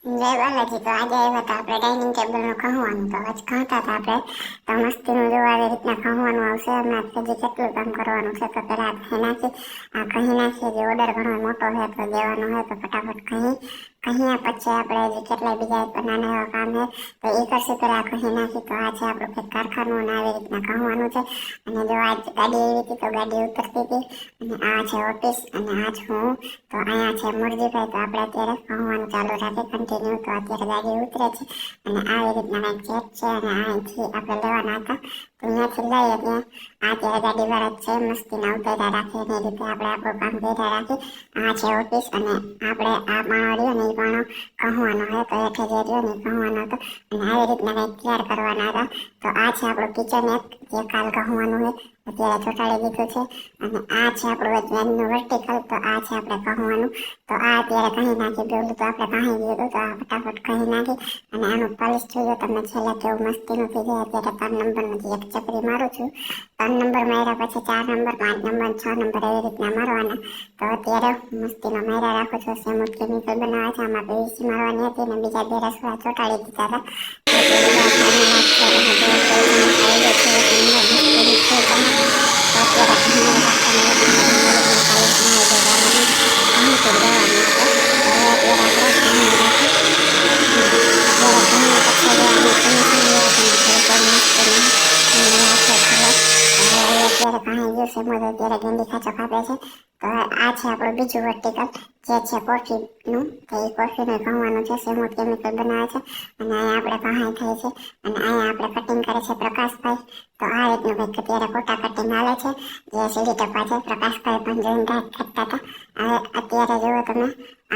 જય બાલાજી. તો આજે આવ્યા હતા આપણે ડાઇનિંગ ટેબલનું કહવાનું. તો આજ કહતા હતા આપણે તો મસ્તીનું જો આવી રીતના કહવાનું આવશે. હમણાં હજી કેટલું કામ કરવાનું છે. તો પહેલાં કહી નાખીએ જે ઓર્ડર ઘણો મોટો છે તો દેવાનો હોય તો ફટાફટ કહ્યા પછી આપણે હજી કેટલાય બીજા નાના એવા કામ છે તો એ કરશે. પહેલાં કહી નાખી તો આ છે આપણું કંઈક કારખાનું અને આવી રીતના કહવાનું છે. અને જો આજ ગાડી એવી હતી તો ગાડી ઉતરતી હતી. અને આ છે ઓફિસ અને આ જ હું. તો અહીંયા છે મુરજીભાઈ. તો આપણે અત્યારે કહવાનું ચાલુ રાખીએ કન્ટિન્યુ. તો અત્યારે ગાડી ઉતરે છે અને આવી રીતના કંઈક ચેક છે અને અહીંથી આપણે લેવાના હતા તો અહીંયાથી લઈએ ત્યાં અત્યારે ગાડી વાળા છે મસ્તીના ઉતાર્યા રાખે એની રીતે આપણે આપણું કામ કર્યા રાખી. આ છે ઓફિસ અને આપણે આ પાણો રહ્યો ને એ પાણો કહવાનો હોય તો હેઠે જે રહ્યો ને એ કહવાનો હતો અને આવી રીતના કંઈક તૈયાર કરવાના હતા. તો આ છે આપણું કિચન એક જે કાલ કહવાનું હોય અત્યારે ચોંટાડી દીધું છે. અને આ છે આપણું વેનનું વર્ટિકલ. તો આ છે આપણે કહવાનું. તો આ અત્યારે કહી નાખી પેલું તો આપણે કહી ગયું હતું તો આ ફટાફટ કહી નાખી. અને આનું પોલિશ જોઈએ તમને છેલ્લે કેવું મસ્તીનું થઈ જાય. અત્યારે 3 નંબરમાંથી એક ચકરી મારું છું. 3 નંબર માર્યા પછી 4 નંબર 5 નંબર 6 નંબર એવી રીતના મારવાના. તો અત્યારે મસ્તીનો માર્યા રાખું છું. સેમુદ કેમિકલ બનાવવા છે. આમાં પીવીસી મારવાની હતી અને બીજા 2 રસોડા ચોંટાડી દીધા હતા. અત્યારે ગેંડી ખાચો ખાપે છે. તો આ છે આપણું બીજું વર્ટિકલ જે છે કોફીનું. તો એ કોફીનું કહવાનું છે. સેમુદ કેમિકલ બનાવે છે અને અહીંયા આપણે કહાઈ થાય છે અને અહીંયા આપણે કટિંગ કરે છે પ્રકાશભાઈ. તો આ રીતનું કંઈક અત્યારે ખોટા કટિંગ હાલે છે જે સીડી ટપા છે. પ્રકાશભાઈ પણ જોઈને કરતા હતા. હવે અત્યારે જુઓ તમે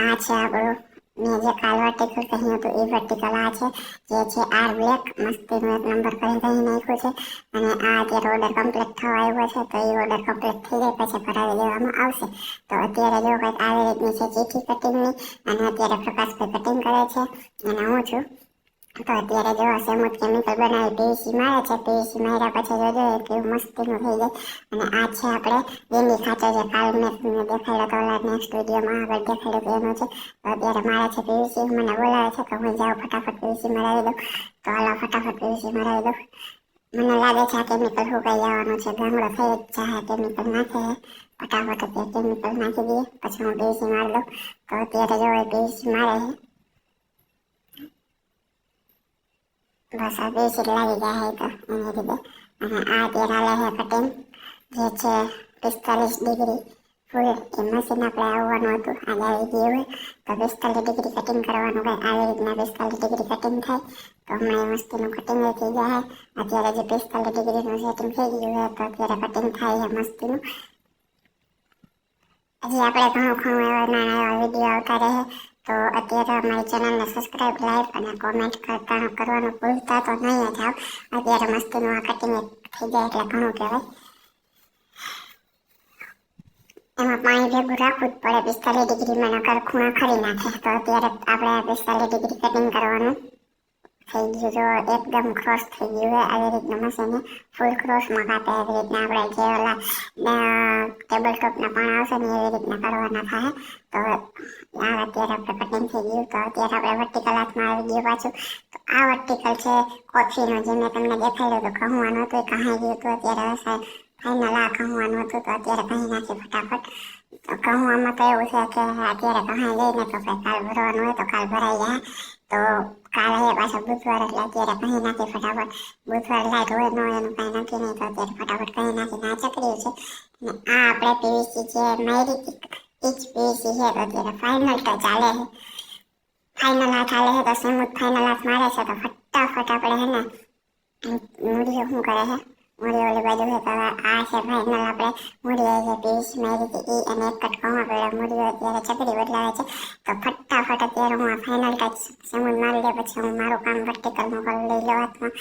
આ છે આપણું મેં જે કાલ વર્ટિકલ કહ્યું હતું એ વર્ટિકલ આ છે જે છે આર બ્લેક મસ્તીનું એક નંબર કરી કહી નાખ્યું છે. અને આ અત્યારે ઓર્ડર કમ્પ્લીટ થવા આવ્યો છે તો એ ઓર્ડર કમ્પ્લીટ થઈ જાય પછી ભરાવી દેવામાં આવશે. તો અત્યારે જો કંઈક આવી રીતની છે ચીઠી કટિંગની અને અત્યારે પ્રકાશભાઈ કટિંગ કરે છે અને હું છું. તો અત્યારે જો સેમુદ કેમિકલ બનાવી પીવીસી મારે છે. પીવીસી માર્યા પછી જોજો કેવું મસ્તીનું થઈ જાય. અને આ છે આપણે ગેંડી ખાચો જે કાલ મેં તમને દેખાડ્યો તો ઓલા નેક્સ્ટ વિડીયોમાં આગળ દેખાડ્યું એનું છે. તો અત્યારે મારે છે પીવીસી. મને બોલાવે છે તો હું જાઉં ફટાફટ પીવીસી મરાવી દઉં. તો હાલો ફટાફટ પીવીસી મરાવી દઉં. મને લાગે છે આ કેમિકલ સુકાઈ જવાનું છે. ગામડો થઈ જ જાય કેમિકલ નાખે ફટાફટ અત્યારે કેમિકલ નાખી દઈએ પછી હું પીવીસી મારી દઉં. તો અત્યારે જો પીવીસી મારે છે બસ આ પીવીસી લાગી જાય તો એની રીતે. અને આ અત્યારે હાલે છે કટિંગ જે છે 45 ડિગ્રી ફૂલ એ મશીન આપણે આવવાનું હતું. આજે આવી ગયું હોય તો 45 ડિગ્રી કટિંગ કરવાનું કંઈ આવી રીતના 45 ડિગ્રી કટિંગ થાય. તો હમણાં એ મસ્તીનું કટિંગ થઈ જાય. અત્યારે જે 45 ડિગ્રીનું સેટિંગ થઈ ગયું હોય તો અત્યારે કટિંગ થાય છે મસ્તીનું. હજી આપણે ઘણું એવા નાના એવા વિડીયો આવતા રહે. તો અત્યારે અમારી ચેનલને સબસ્ક્રાઈબ લાઈક અને કોમેન્ટ કરવાનું ભૂલતા તો નહીં જ આવ. અત્યારે મસ્તીનું આ કટિંગ થઈ જાય એટલે ઘણું કહેવાય. એમાં પાણી ભેગું રાખવું જ પડે 45 ડિગ્રીમાં નકર ખૂણા ખરી નાખે. તો અત્યારે આપણે 45 ડિગ્રી કટિંગ કરવાનું થઈ ગયું. જો એકદમ ક્રોસ થઈ ગયું હોય આવી રીતના મશીને ફૂલ ક્રોસમાં કાપે. એવી રીતના આપણે જે ઓલા ટેબલ ટોપના પાણા આવશે ને એવી રીતના કરવાના થાય. તો આ અત્યારે આપણે કટિંગ થઈ ગયું. તો અત્યારે આપણે વર્ટિકલ હાથમાં આવી ગયું પાછું. તો આ વર્ટિકલ છે કોફીનું જે મેં તમને દેખાડ્યું હતું કહવાનું હતું એ કહાઈ ગયું હતું. અત્યારે ફાઇનલ આ કહવાનું હતું તો અત્યારે કહી નાખી ફટાફટ. તો કહવામાં તો એવું છે કે અત્યારે કહાઈ લઈને તો કાલ ભરવાનું હોય તો કાલ ભરાઈ જાય. તો કાલે પાછો બુધવાર એટલે અત્યારે કહી નાખી ફટાફટ. બુધવાર લાઈટ હોય ન હોય એનું કાંઈ નક્કી નહીં. તો અત્યારે ફટાફટ કહી નાખીને આ ચકર્યું છે. અને આ આપણે પીવીસી જે મારી હતી એ જ પીવીસી છે. તો અત્યારે ફાઇનલ તો ચાલે છે. ફાઇનલ હાથ ચાલે છે તો સેમુદ ફાઇનલ હાથ મારે છે તો ફટાફટ આપણે હે ને મૂડીઓ શું કરે છે મૂડી ઓલી બાજુ છે. તો આ છે ફાઇનલ આપણે મૂડી છે પીવીસી મારી હતી એ અને એક કટકામાં પેલા મૂડીઓ અત્યારે ચકરી બદલાવે છે. તો ફટાફટ અત્યારે હું આ ફાઇનલ ટચ સેમુદ મારી લે પછી હું મારું કામ વર્ટિકલનું કરી લઈ લો હાથમાં.